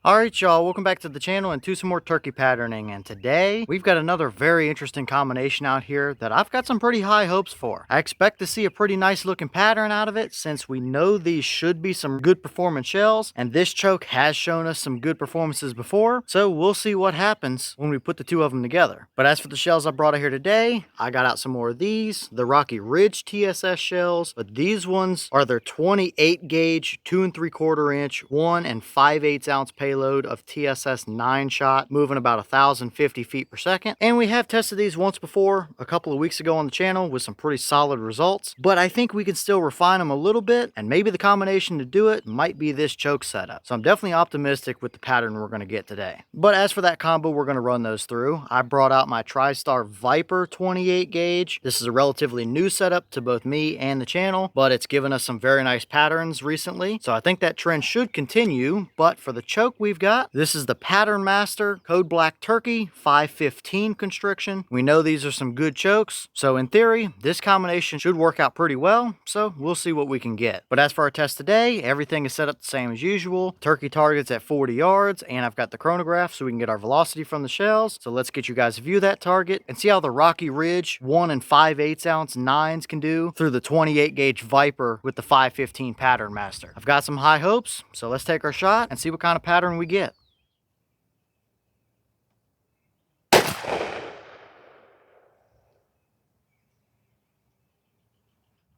Alright y'all, welcome back to the channel and to some more turkey patterning, and today we've got another very interesting combination out here that I've got some pretty high hopes for. I expect to see a pretty nice looking pattern out of it since we know these should be some good performance shells, and this choke has shown us some good performances before, so we'll see what happens when we put the two of them together. But as for the shells I brought out here today, I got out some more of these, the Rocky Ridge TSS shells, but these ones are their 28 gauge 2 3/4 inch 1 5/8 ounce payload of TSS 9-shot, moving about 1,050 feet per second. And we have tested these once before a couple of weeks ago on the channel with some pretty solid results, but I think we can still refine them a little bit, and maybe the combination to do it might be this choke setup. So I'm definitely optimistic with the pattern we're going to get today. But as for that combo, we're going to run those through. I brought out my Tristar Viper 28 gauge. This is a relatively new setup to both me and the channel, but it's given us some very nice patterns recently, so I think that trend should continue. But for the choke we've got, this is the Patternmaster Code Black Turkey 515 constriction. We know these are some good chokes, so in theory this combination should work out pretty well, so we'll see what we can get. But as for our test today, everything is set up the same as usual. Turkey targets at 40 yards, and I've got the chronograph so we can get our velocity from the shells. So let's get you guys to view that target and see how the Rocky Ridge 1 5/8 ounce 9s can do through the 28 gauge Viper with the 515 Patternmaster. I've got some high hopes, so let's take our shot and see what kind of pattern we get.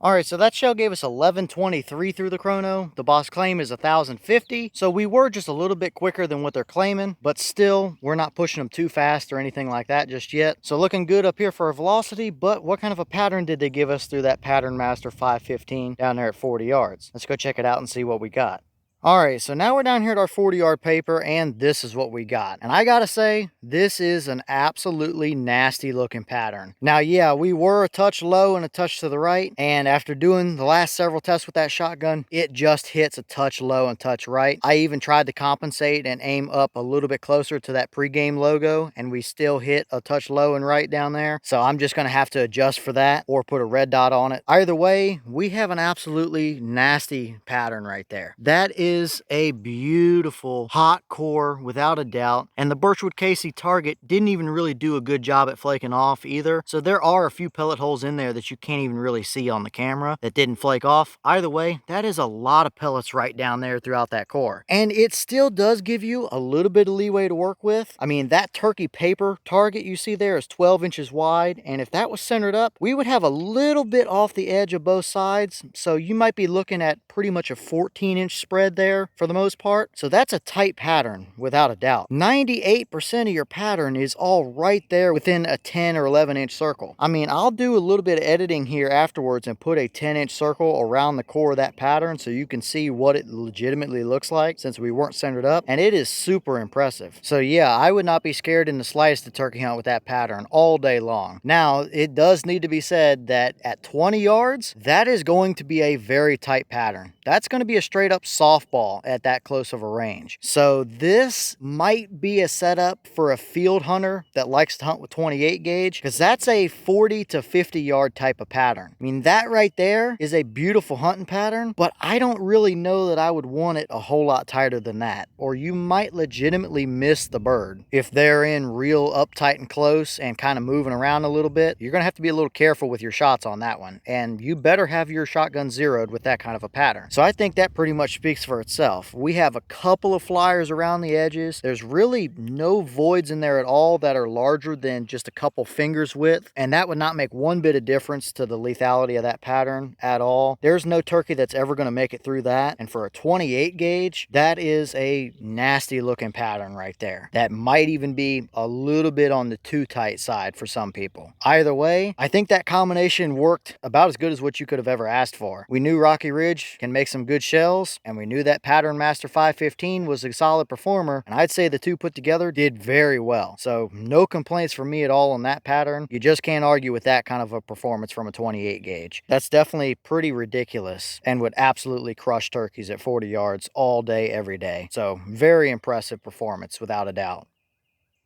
Alright, so that shell gave us 1123 through the chrono. The boss claim is 1050, so we were just a little bit quicker than what they're claiming, but still, we're not pushing them too fast or anything like that just yet. So looking good up here for our velocity, but what kind of a pattern did they give us through that Patternmaster 515 down there at 40 yards? Let's go check it out and see what we got. Alright, so now we're down here at our 40-yard paper, and this is what we got. And I gotta say, this is an absolutely nasty looking pattern. Now, yeah, we were a touch low and a touch to the right, and after doing the last several tests with that shotgun, it just hits a touch low and touch right. I even tried to compensate and aim up a little bit closer to that pregame logo, and we still hit a touch low and right down there. So I'm just gonna have to adjust for that or put a red dot on it. Either way, we have an absolutely nasty pattern right there. That is a beautiful hot core without a doubt, and the Birchwood Casey target didn't even really do a good job at flaking off either, so there are a few pellet holes in there that you can't even really see on the camera that didn't flake off. Either way, that is a lot of pellets right down there throughout that core, and it still does give you a little bit of leeway to work with. I mean, that turkey paper target you see there is 12 inches wide, and if that was centered up, we would have a little bit off the edge of both sides, so you might be looking at pretty much a 14-inch spread there for the most part. So that's a tight pattern without a doubt. 98% of your pattern is all right there within a 10 or 11-inch circle. I mean, I'll do a little bit of editing here afterwards and put a 10-inch circle around the core of that pattern so you can see what it legitimately looks like since we weren't centered up, and it is super impressive. So yeah, I would not be scared in the slightest to turkey hunt with that pattern all day long. Now, it does need to be said that at 20 yards, that is going to be a very tight pattern. That's going to be a straight up softball at that close of a range. So this might be a setup for a field hunter that likes to hunt with 28 gauge, because that's a 40 to 50 yard type of pattern. I mean, that right there is a beautiful hunting pattern, but I don't really know that I would want it a whole lot tighter than that, or you might legitimately miss the bird. If they're in real uptight and close and kind of moving around a little bit, you're going to have to be a little careful with your shots on that one, and you better have your shotgun zeroed with that kind of a pattern. So I think that pretty much speaks for itself. We have a couple of flyers around the edges. There's really no voids in there at all that are larger than just a couple fingers width, and that would not make one bit of difference to the lethality of that pattern at all. There's no turkey that's ever going to make it through that, and for a 28 gauge, that is a nasty looking pattern right there. That might even be a little bit on the too tight side for some people. Either way, I think that combination worked about as good as what you could have ever asked for. We knew Rocky Ridge can make some good shells, and we knew that Patternmaster 515 was a solid performer, and I'd say the two put together did very well. So no complaints from me at all on that pattern. You just can't argue with that kind of a performance from a 28 gauge. That's definitely pretty ridiculous and would absolutely crush turkeys at 40 yards all day, every day. So very impressive performance without a doubt.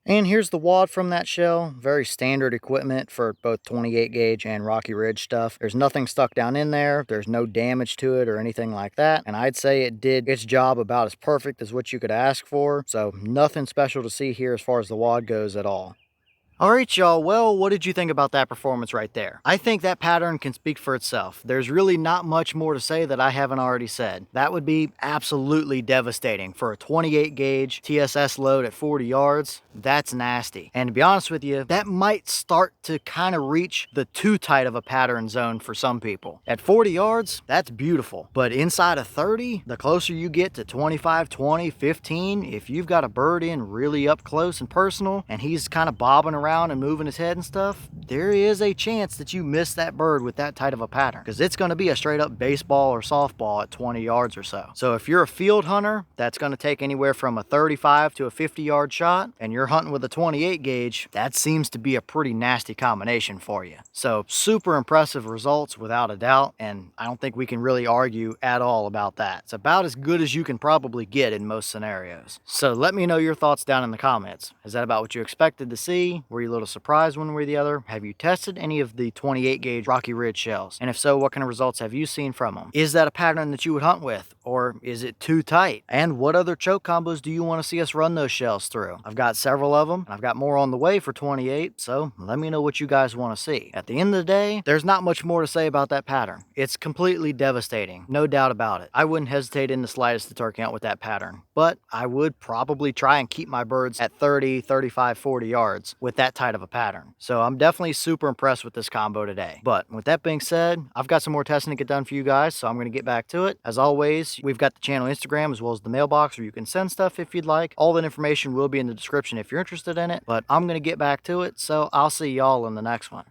And here's the wad from that shell. Very standard equipment for both 28 gauge and Rocky Ridge stuff. There's nothing stuck down in there. There's no damage to it or anything like that. And I'd say it did its job about as perfect as what you could ask for. So nothing special to see here as far as the wad goes at all. Alright y'all, well, what did you think about that performance right there? I think that pattern can speak for itself. There's really not much more to say that I haven't already said. That would be absolutely devastating for a 28 gauge TSS load at 40 yards. That's nasty. And to be honest with you, that might start to kind of reach the too tight of a pattern zone for some people. At 40 yards, that's beautiful. But inside of 30, the closer you get to 25, 20, 15, if you've got a bird in really up close and personal, and he's kind of bobbing around and moving his head and stuff, there is a chance that you miss that bird with that tight of a pattern, because it's going to be a straight up baseball or softball at 20 yards or so. So if you're a field hunter, that's going to take anywhere from a 35 to a 50 yard shot, and you're hunting with a 28 gauge, that seems to be a pretty nasty combination for you. So super impressive results without a doubt, and I don't think we can really argue at all about that. It's about as good as you can probably get in most scenarios. So let me know your thoughts down in the comments. Is that about what you expected to see? Were you a little surprised one way or the other? Have you tested any of the 28 gauge Rocky Ridge shells? And if so, what kind of results have you seen from them? Is that a pattern that you would hunt with? Or is it too tight? And what other choke combos do you want to see us run those shells through? I've got several of them, and I've got more on the way for 28, so let me know what you guys want to see. At the end of the day, there's not much more to say about that pattern. It's completely devastating, no doubt about it. I wouldn't hesitate in the slightest to turkey hunt with that pattern, but I would probably try and keep my birds at 30, 35, 40 yards with that tight of a pattern. So I'm definitely super impressed with this combo today. But with that being said, I've got some more testing to get done for you guys, so I'm going to get back to it. As always, we've got the channel Instagram as well as the mailbox where you can send stuff if you'd like. All that information will be in the description if you're interested in it, but I'm going to get back to it, so I'll see y'all in the next one.